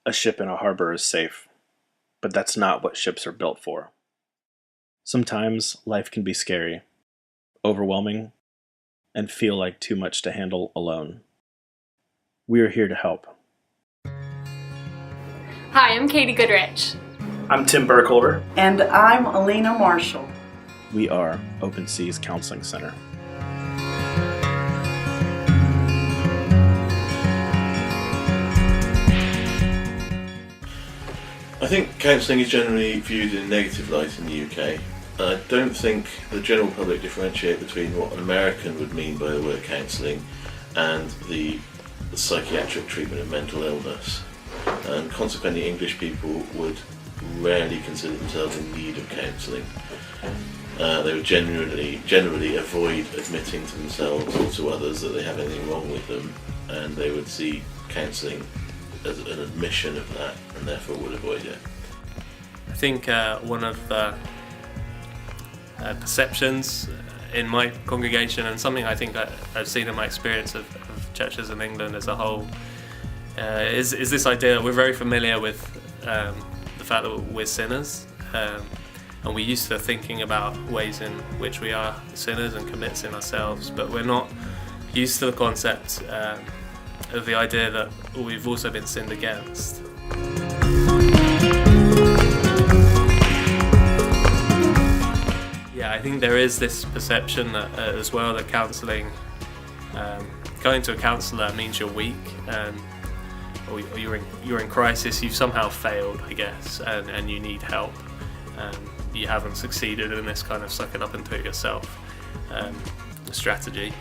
A ship in a harbor is safe, but that's not what ships are built for. Sometimes life can be scary, overwhelming, and feel like too much to handle alone. We are here to help. Hi, I'm Katie Goodrich. I'm Tim Burkholder. And I'm Alina Marshall. We are Open Seas Counseling Center. I think counselling is generally viewed in a negative light in the UK. I don't think the general public differentiate between what an American would mean by the word counselling and the psychiatric treatment of mental illness. And consequently, English people would rarely consider themselves in need of counselling. They would generally avoid admitting to themselves or to others that they have anything wrong with them, and they would see counselling as an admission of that, and therefore would avoid it. I think one of the perceptions in my congregation, and something I think I've seen in my experience of churches in England as a whole, is this idea that we're very familiar with the fact that we're sinners, and we're used to thinking about ways in which we are sinners and commit sin ourselves, but we're not used to the concept of the idea that we've also been sinned against. Yeah, I think there is this perception that, as well, that counselling, going to a counsellor means you're weak, or you're in crisis, you've somehow failed, I guess, and you need help. You haven't succeeded in this kind of suck it up and do it yourself strategy.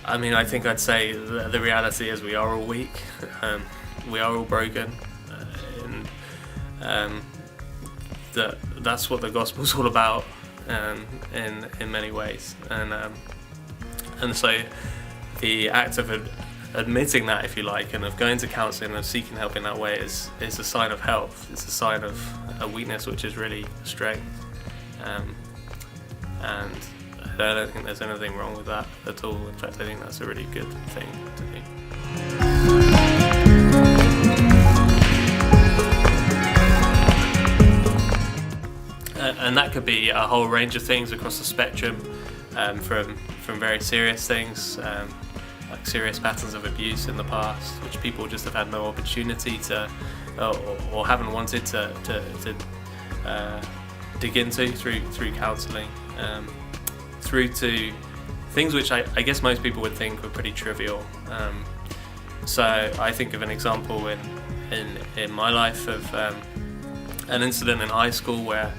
I mean, I think I'd say the reality is we are all weak, we are all broken, and that's what the gospel's all about, in many ways. And so the act of admitting that, if you like, and of going to counselling and of seeking help in that way is a sign of health. It's a sign of a weakness which is really strength. And I don't think there's anything wrong with that at all. In fact, I think that's a really good thing to do. And that could be a whole range of things across the spectrum, from very serious things, like serious patterns of abuse in the past, which people just have had no opportunity to, or haven't wanted to dig into through counselling. Through to things which I guess most people would think were pretty trivial. So I think of an example in my life of an incident in high school where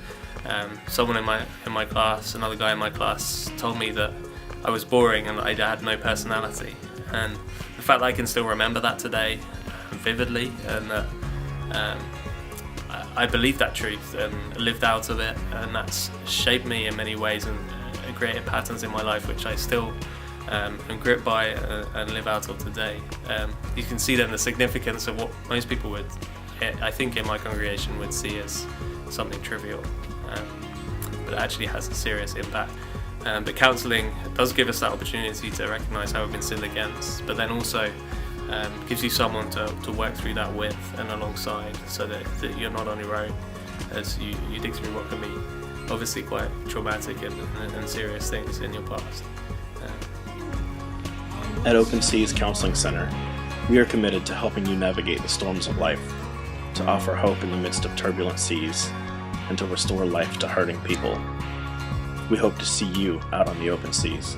someone in my class, another guy in my class, told me that I was boring and that I had no personality. And the fact that I can still remember that today vividly, and that I believe that truth and lived out of it, and that's shaped me in many ways and created patterns in my life which I still am gripped by and live out of today. You can see then the significance of what most people would, I think in my congregation, would see as something trivial, but it actually has a serious impact. But counselling does give us that opportunity to recognise how we've been sinned against, but then also gives you someone to work through that with and alongside, so that you're not on your own as you dig through what can be obviously quite traumatic and serious things in your past. At Open Seas Counseling Center, we are committed to helping you navigate the storms of life, to offer hope in the midst of turbulent seas, and to restore life to hurting people. We hope to see you out on the open seas.